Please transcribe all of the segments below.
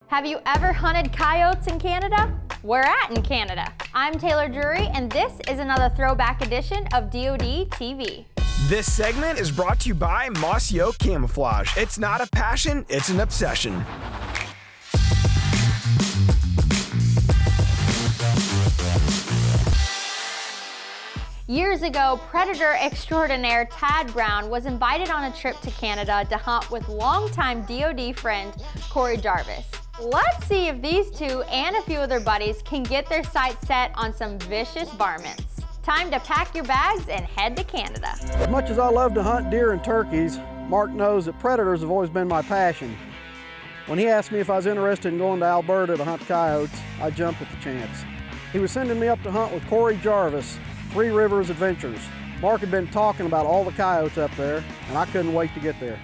Have you ever hunted coyotes in Canada? Where at in Canada? I'm Taylor Drury, and this is another throwback edition of DoD TV. This segment is brought to you by Mossy Oak Camouflage. It's not a passion, it's an obsession. Years ago, predator extraordinaire Tad Brown was invited on a trip to Canada to hunt with longtime DoD friend Corey Jarvis. Let's see if these two and a few of their buddies can get their sights set on some vicious varmints. Time to pack your bags and head to Canada. As much as I love to hunt deer and turkeys, Mark knows that predators have always been my passion. When he asked me if I was interested in going to Alberta to hunt coyotes, I jumped at the chance. He was sending me up to hunt with Corey Jarvis, Three Rivers Adventures. Mark had been talking about all the coyotes up there, and I couldn't wait to get there.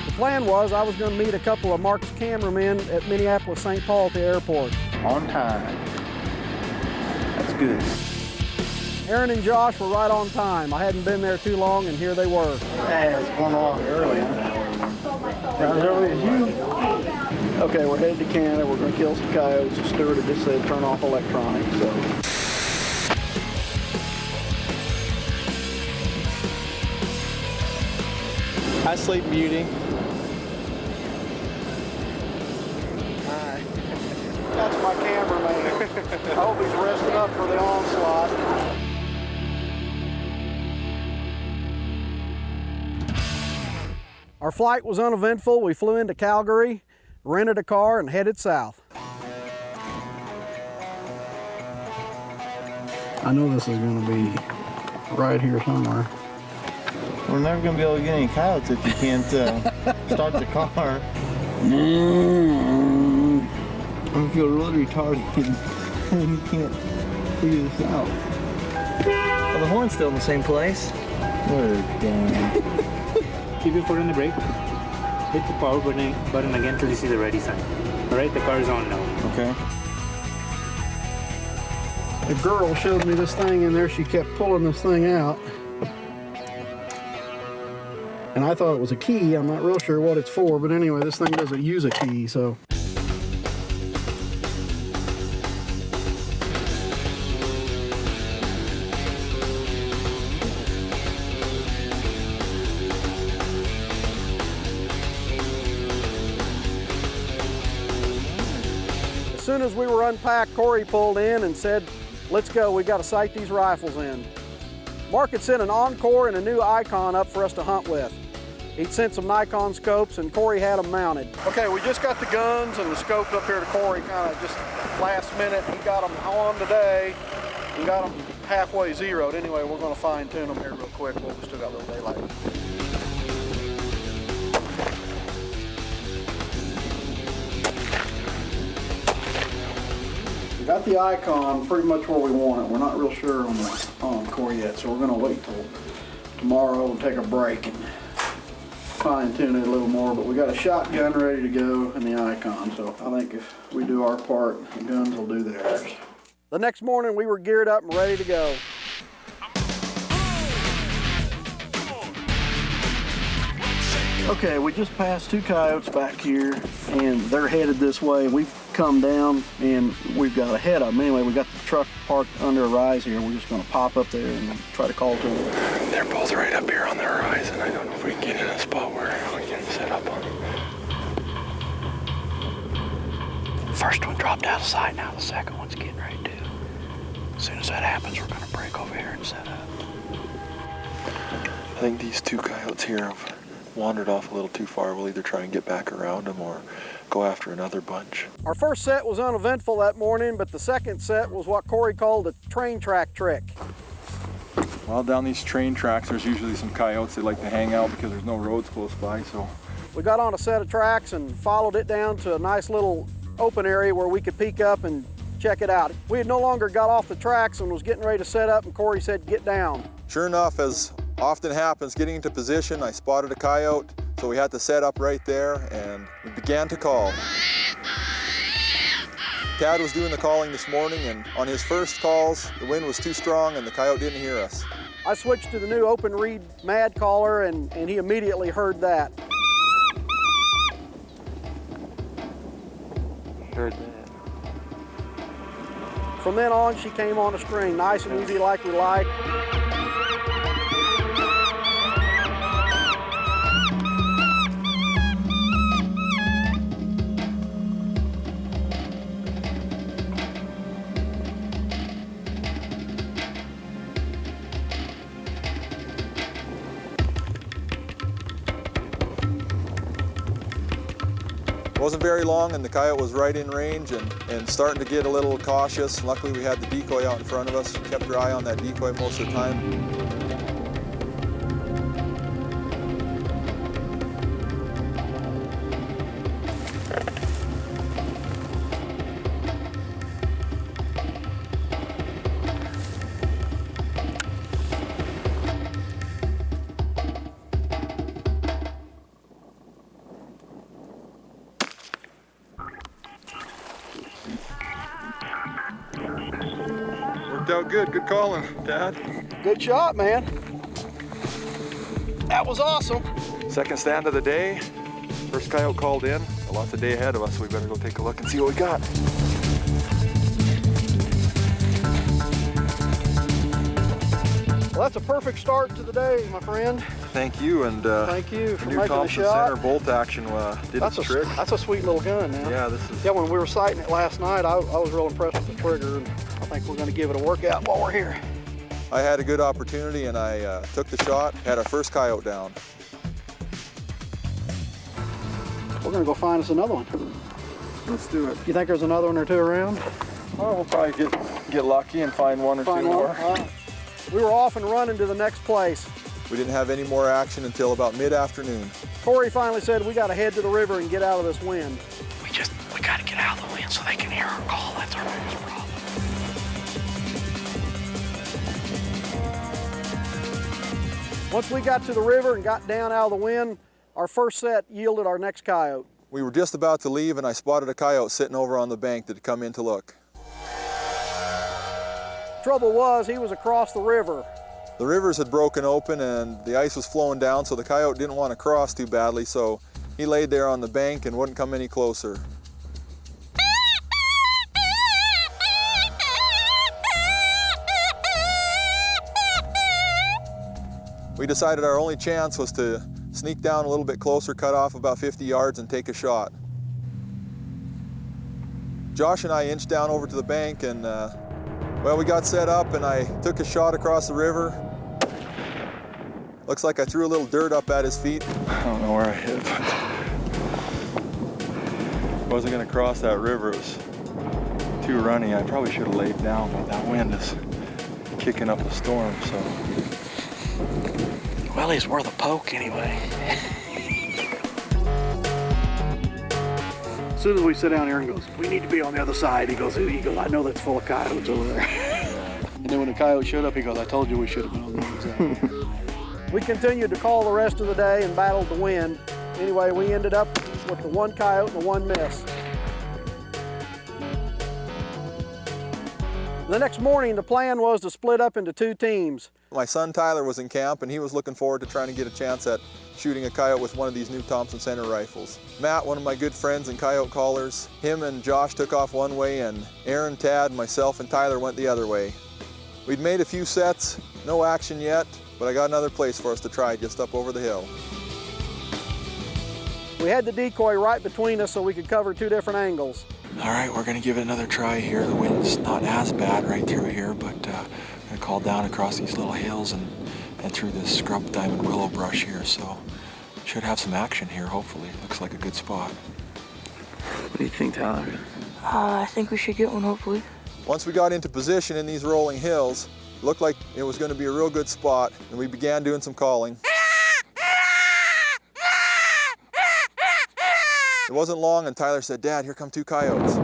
The plan was I was going to meet a couple of Mark's cameramen at Minneapolis-St. Paul at the airport. On time. That's good. Aaron and Josh were right on time. I hadn't been there too long, and here they were. Hey, it's going off early, huh? Not as early as you. Okay, we're headed to Canada. We're going to kill some coyotes. The steward had just said turn off electronics, so. Hi, Sleep Beauty. Hi. That's my cameraman. I hope he's resting up for the onslaught. Our flight was uneventful. We flew into Calgary, rented a car, and headed south. I know this is going to be right here somewhere. We're never going to be able to get any coyotes if you can't start the car. I'm going to feel really retarded when you can't figure this out. Well, the horn's still in the same place. We're done. Keep your foot on the brake. Hit the power button again till you see the ready sign. All right, the car is on now. Okay. The girl showed me this thing in there. She kept pulling this thing out. And I thought it was a key. I'm not real sure what it's for, but anyway, this thing doesn't use a key, so. As soon as we were unpacked, Corey pulled in and said, let's go, we got to sight these rifles in. Mark had sent an Encore and a new Icon up for us to hunt with. He'd sent some Nikon scopes and Corey had them mounted. Okay, we just got the guns and the scopes up here to Corey kind of just last minute. He got them on today and got them halfway zeroed. Anyway, we're going to fine tune them here real quick. We've still got a little daylight. Got the Icon pretty much where we want it. We're not real sure on the Encore yet, so we're going to wait till tomorrow and take a break and fine tune it a little more. But we got a shotgun ready to go and the Icon, so I think if we do our part, the guns will do theirs. The next morning we were geared up and ready to go. Okay, we just passed two coyotes back here and they're headed this way. We've come down and we've got ahead of them. Anyway, we got the truck parked under a rise here. We're just going to pop up there and try to call to them. They're both right up here on the horizon. I don't know if we can get in a spot where we can set up on them. First one dropped out of sight, now the second one's getting ready to. As soon as that happens, we're going to break over here and set up. I think these two coyotes here have wandered off a little too far. We'll either try and get back around them or go after another bunch. Our first set was uneventful that morning, but the second set was what Corey called a train track trick. Well, down these train tracks, there's usually some coyotes that like to hang out because there's no roads close by, so. We got on a set of tracks and followed it down to a nice little open area where we could peek up and check it out. We had no longer got off the tracks and was getting ready to set up, and Corey said, get down. Sure enough, as often happens, getting into position, I spotted a coyote, so we had to set up right there, and we began to call. Tad was doing the calling this morning, and on his first calls, the wind was too strong and the coyote didn't hear us. I switched to the new open reed mad caller, and he immediately heard that. Heard that. From then on, she came on a string, nice and easy like we like. It wasn't very long and the coyote was right in range and starting to get a little cautious. Luckily we had the decoy out in front of us. Kept your eye on that decoy most of the time. Worked out good. Good calling, Dad. Good shot, man. That was awesome. Second stand of the day. First coyote called in. Lots of day ahead of us, so we better go take a look and see what we got. Well, that's a perfect start to the day, my friend. Thank you, and thank you for new making the Thompson shot. Center bolt action did its trick. That's a sweet little gun now. Yeah, this is. Yeah, when we were sighting it last night, I was real impressed with the trigger, and I think we're going to give it a workout while we're here. I had a good opportunity, and I took the shot. Had our first coyote down. We're going to go find us another one. Let's do it. You think there's another one or two around? Well, we'll probably get lucky and find one or two more. We were off and running to the next place. We didn't have any more action until about mid-afternoon. Corey finally said, we got to head to the river and get out of this wind. We gotta get out of the wind so they can hear our call. That's our biggest problem. Once we got to the river and got down out of the wind, our first set yielded our next coyote. We were just about to leave, and I spotted a coyote sitting over on the bank that had come in to look. Trouble was, he was across the river. The rivers had broken open and the ice was flowing down, so the coyote didn't want to cross too badly, so he laid there on the bank and wouldn't come any closer. We decided our only chance was to sneak down a little bit closer, cut off about 50 yards and take a shot. Josh and I inched down over to the bank and well, we got set up and I took a shot across the river. Looks like I threw a little dirt up at his feet. I don't know where I hit, but I wasn't gonna cross that river. It was too runny. I probably should have laid down, but that wind is kicking up a storm, so. Well, he's worth a poke anyway. As soon as we sit down here and goes, we need to be on the other side, he goes, I know that's full of coyotes over there. And then when the coyote showed up, he goes, I told you we should have been on the other side. We continued to call the rest of the day and battled the wind. Anyway, we ended up with the one coyote and the one miss. The next morning, the plan was to split up into two teams. My son Tyler was in camp and he was looking forward to trying to get a chance at shooting a coyote with one of these new Thompson Center rifles. Matt, one of my good friends and coyote callers, him and Josh took off one way and Aaron, Tad, myself, and Tyler went the other way. We'd made a few sets, no action yet, but I got another place for us to try just up over the hill. We had the decoy right between us so we could cover two different angles. All right, we're gonna give it another try here. The wind's not as bad right through here, but I'm gonna call down across these little hills and through this scrub diamond willow brush here, so should have some action here, hopefully. Looks like a good spot. What do you think, Tyler? I think we should get one, hopefully. Once we got into position in these rolling hills, it looked like it was going to be a real good spot, and we began doing some calling. It wasn't long, and Tyler said, Dad, here come two coyotes.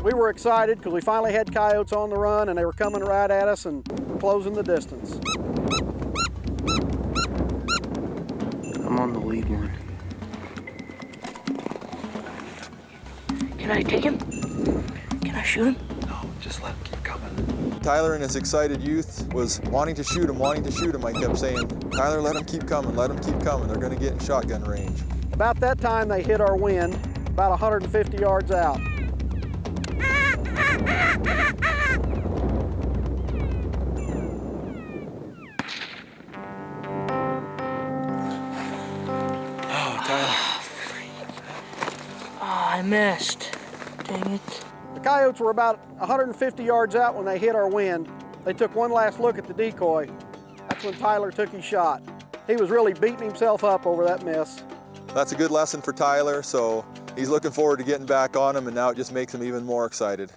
We were excited because we finally had coyotes on the run and they were coming right at us and closing the distance. I'm on the lead one. Can I take him? Can I shoot him? No, just let him keep coming. Tyler in his excited youth was wanting to shoot him, I kept saying, Tyler, let him keep coming, they're gonna get in shotgun range. About that time, they hit our wind, about 150 yards out. Oh, Tyler. Oh, I missed. Dang it. The coyotes were about 150 yards out when they hit our wind. They took one last look at the decoy. That's when Tyler took his shot. He was really beating himself up over that miss. That's a good lesson for Tyler, so he's looking forward to getting back on him, and now it just makes him even more excited.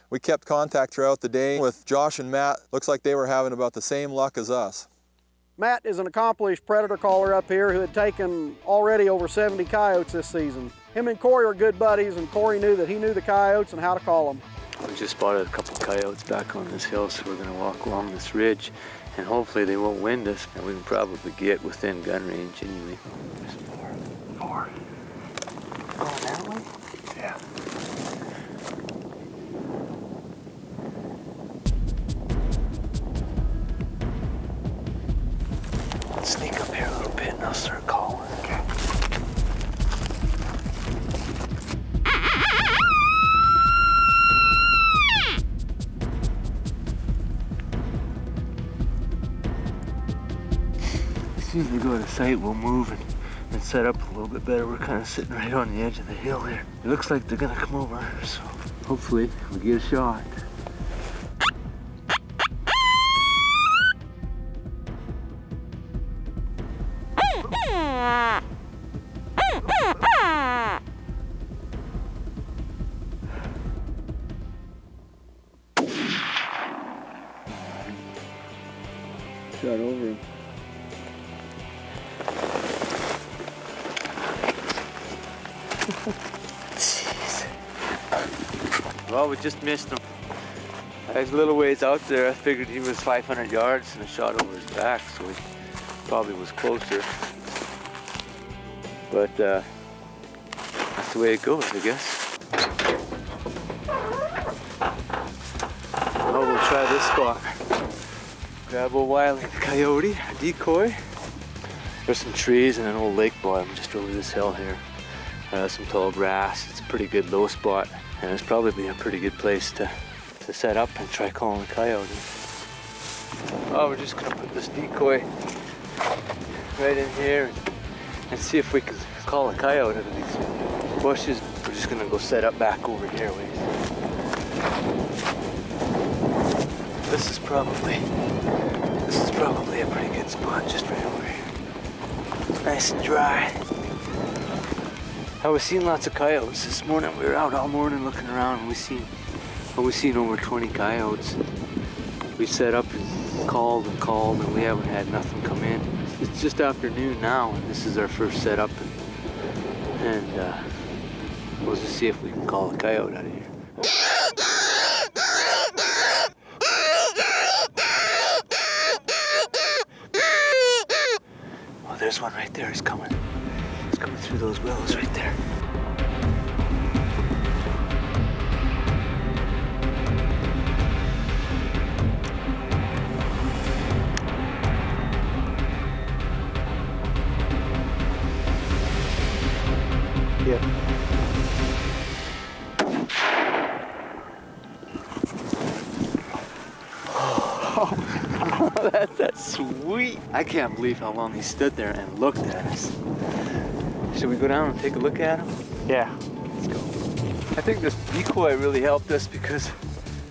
We kept contact throughout the day with Josh and Matt. Looks like they were having about the same luck as us. Matt is an accomplished predator caller up here who had taken already over 70 coyotes this season. Him and Corey are good buddies, and Corey knew that he knew the coyotes and how to call them. We just spotted a couple coyotes back on this hill, so we're going to walk along this ridge, and hopefully they won't wind us, and we can probably get within gun range anyway. There's four. Going that way? Yeah. Sneak up here a little bit and I'll start calling. Okay. As soon as we go to sight, we'll move and set up a little bit better. We're kind of sitting right on the edge of the hill here. It looks like they're gonna come over, so hopefully we get a shot. Shot over him. Jeez. Well, we just missed him. I was a little ways out there. I figured he was 500 yards and I shot over his back, so he probably was closer. But that's the way it goes, I guess. Well, we'll try this spot. Grab old Wiley, the coyote, a decoy. There's some trees and an old lake bottom just over this hill here. Some tall grass. It's a pretty good low spot, and it's probably a pretty good place to set up and try calling a coyote. Oh, we're just gonna put this decoy right in here and see if we can call a coyote out of these bushes. We're just gonna go set up back over here ways. This is probably a pretty good spot just right over here. Nice and dry. I was seeing lots of coyotes this morning. We were out all morning looking around, and we seen over 20 coyotes. We set up and called, and we haven't had nothing come in. It's just afternoon now, and this is our first setup, and we'll just see if we can call a coyote out of here. Oh, there's one right there. He's coming. He's coming through those willows right there. Yep. Oh, that's sweet. I can't believe how long he stood there and looked at us. Should we go down and take a look at him? Yeah, let's go. I think this decoy really helped us because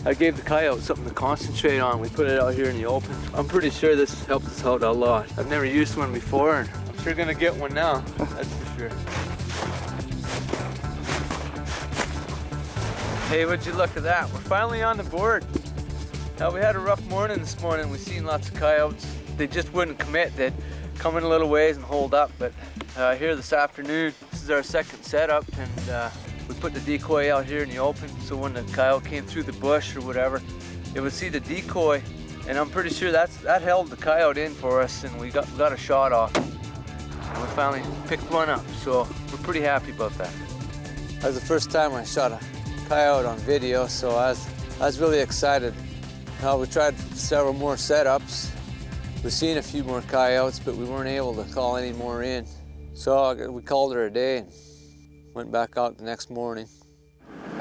I gave the coyote something to concentrate on. We put it out here in the open. I'm pretty sure this helped us out a lot. I've never used one before, and I'm sure gonna get one now. That's for sure. Hey, would you look at that? We're finally on the board. Now, we had a rough morning this morning. We've seen lots of coyotes. They just wouldn't commit. They'd come in a little ways and hold up. But here this afternoon, this is our second setup, and we put the decoy out here in the open, so when the coyote came through the bush or whatever, it would see the decoy, and I'm pretty sure that held the coyote in for us, and we got a shot off. And we finally picked one up, so we're pretty happy about that. That was the first time I shot a coyote on video, so I was really excited. We tried several more setups. We've seen a few more coyotes, but we weren't able to call any more in. So we called her a day and went back out the next morning.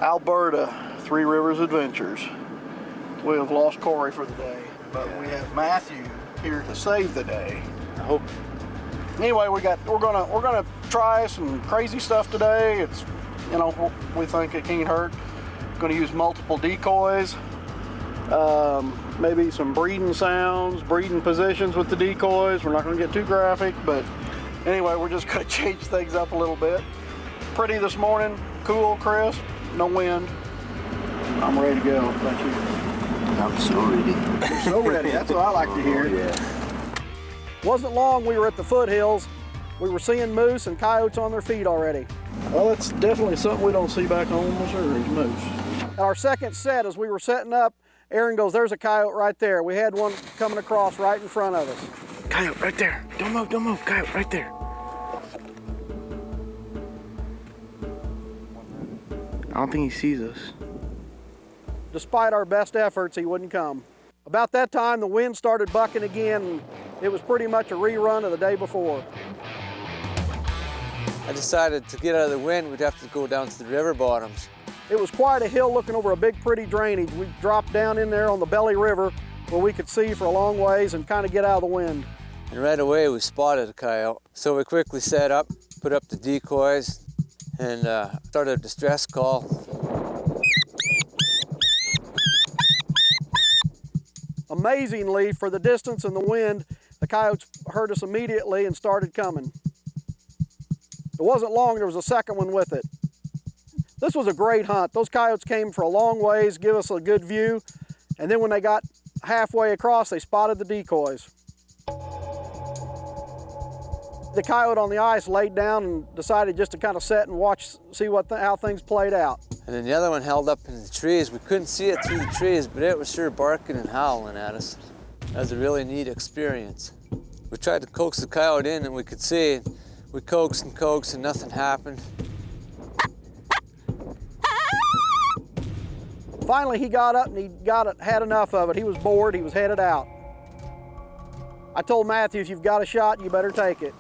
Alberta, Three Rivers Adventures. We have lost Corey for the day, but we have Matthew here to save the day. I hope. Anyway, we're gonna try some crazy stuff today. It's, you know, we think it can't hurt. Going to use multiple decoys, maybe some breeding sounds, breeding positions with the decoys. We're not going to get too graphic, but anyway, we're just going to change things up a little bit. Pretty this morning, cool, crisp, no wind. I'm ready to go. How about you? I'm so ready. You're so ready. That's what I like to hear. Yeah. Wasn't long we were at the foothills. We were seeing moose and coyotes on their feet already. Well, that's definitely something we don't see back home in Missouri, is moose. At our second set, as we were setting up, Aaron goes, there's a coyote right there. We had one coming across right in front of us. Coyote right there. Don't move, coyote right there. I don't think he sees us. Despite our best efforts, he wouldn't come. About that time, the wind started bucking again, and it was pretty much a rerun of the day before. I decided to get out of the wind, we'd have to go down to the river bottoms. It was quite a hill looking over a big, pretty drainage. We dropped down in there on the Belly River where we could see for a long ways and kind of get out of the wind. And right away, we spotted a coyote. So we quickly set up, put up the decoys, and started a distress call. Amazingly, for the distance and the wind, the coyotes heard us immediately and started coming. It wasn't long, there was a second one with it. This was a great hunt. Those coyotes came for a long ways, give us a good view, and then when they got halfway across, they spotted the decoys. The coyote on the ice laid down and decided just to kind of sit and watch, see how things played out. And then the other one held up in the trees. We couldn't see it through the trees, but it was sure barking and howling at us. That was a really neat experience. We tried to coax the coyote in and we could see. We coaxed and nothing happened. Finally, he got up and he had enough of it. He was bored, he was headed out. I told Matthew, if you've got a shot, you better take it.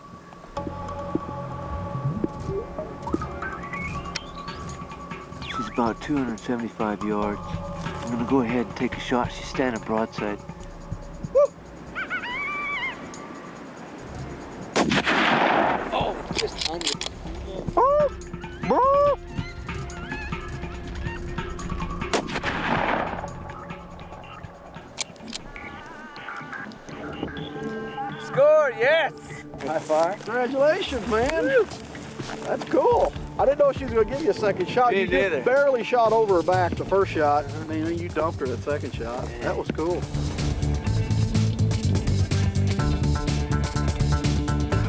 She's about 275 yards. I'm gonna go ahead and take a shot. She's standing broadside. Woo! Oh, just under. Oh, bro. Score, yes! High five. Congratulations, man. Woo. That's cool. I didn't know she was going to give you a second shot. Me You neither. just barely shot over her back the first shot. I mean, you dumped her the second shot. Yeah. That was cool.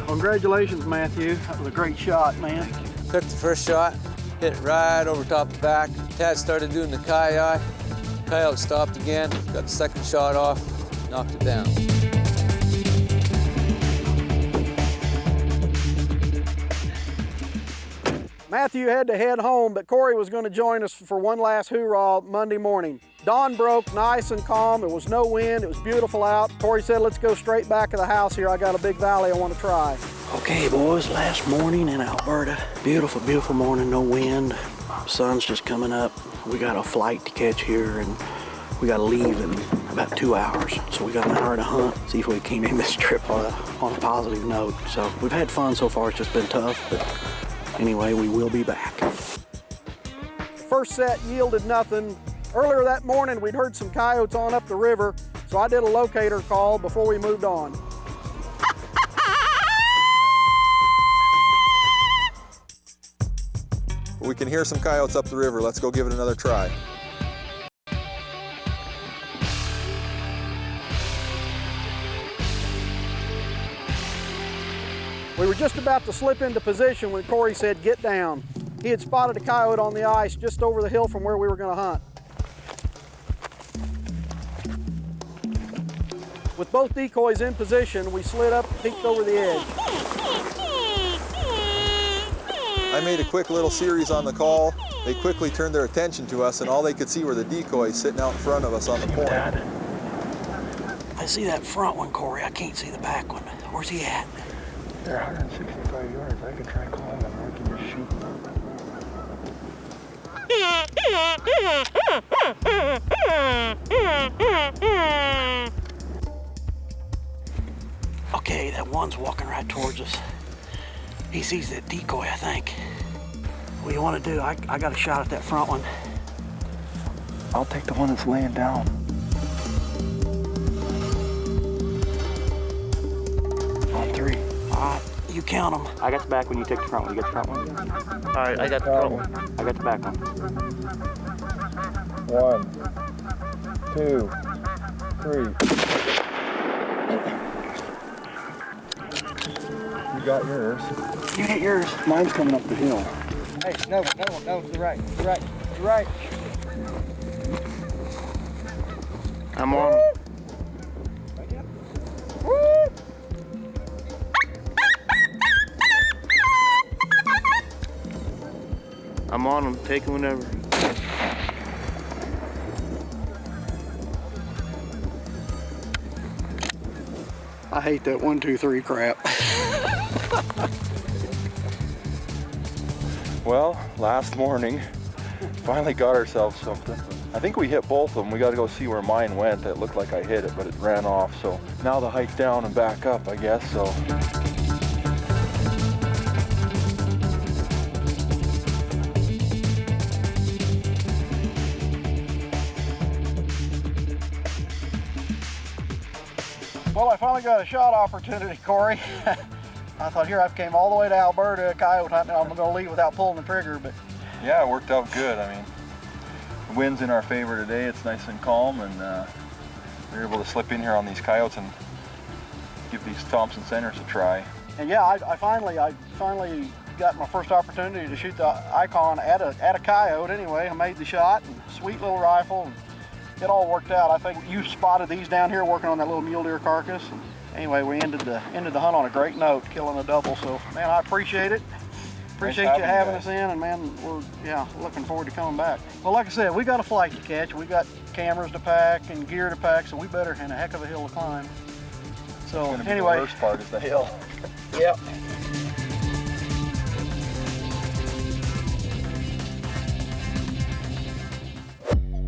Congratulations, Matthew. That was a great shot, man. Took the first shot, hit right over top the back. Tad started doing the coyote. Coyote stopped again, got the second shot off, knocked it down. Matthew had to head home, but Corey was going to join us for one last hoorah Monday morning. Dawn broke nice and calm. There was no wind. It was beautiful out. Corey said, let's go straight back to the house here. I got a big valley I want to try. Okay, boys, last morning in Alberta. Beautiful, beautiful morning, no wind. Sun's just coming up. We got a flight to catch here, and we got to leave in about 2 hours. So we got an hour to hunt, see if we can end this trip on a positive note. So we've had fun so far. It's just been tough, but anyway, we will be back. First set yielded nothing. Earlier that morning, we'd heard some coyotes on up the river, so I did a locator call before we moved on. We can hear some coyotes up the river. Let's go give it another try. We were just about to slip into position when Corey said, get down. He had spotted a coyote on the ice just over the hill from where we were going to hunt. With both decoys in position, we slid up and peeked over the edge. I made a quick little series on the call. They quickly turned their attention to us, and all they could see were the decoys sitting out in front of us on the point. I see that front one, Corey. I can't see the back one. Where's he at? They're 165 yards. I can try calling them. I can just shoot them. Okay, that one's walking right towards us. He sees that decoy, I think. What do you want to do? I got a shot at that front one. I'll take the one that's laying down. On 3. All right, you count them. I got the back one, you take the front one. You got the front one? All right, I got the front one. I got the back one. 1, 2, 3. You got yours. You hit yours. Mine's coming up the hill. Hey, no, to the right, to the right, to the right. I'm on him. I'm on him, take him whenever. I hate that 1, 2, 3 crap. Well, last morning, finally got ourselves something. I think we hit both of them. We got to go see where mine went. It looked like I hit it, but it ran off. So now the hike down and back up, I guess. So. Well, I finally got a shot opportunity, Corey. I thought, here, I came all the way to Alberta, coyote hunting, I'm gonna leave without pulling the trigger, but. Yeah, it worked out good. I mean, the wind's in our favor today. It's nice and calm, and we were able to slip in here on these coyotes and give these Thompson centers a try. And yeah, I finally got my first opportunity to shoot the icon at a coyote anyway. I made the shot, and sweet little rifle, and it all worked out. I think you spotted these down here working on that little mule deer carcass. And anyway, we ended the hunt on a great note, killing a double. So, man, I appreciate it. Appreciate you having us in, and man, we're looking forward to coming back. Well, like I said, we got a flight to catch. We got cameras to pack and gear to pack, so we better, and a heck of a hill to climb. So anyway, the worst part is the hill. Yep.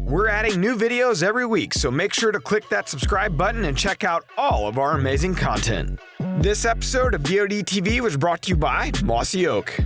We're adding new videos every week, so make sure to click that subscribe button and check out all of our amazing content. This episode of DoD TV was brought to you by Mossy Oak.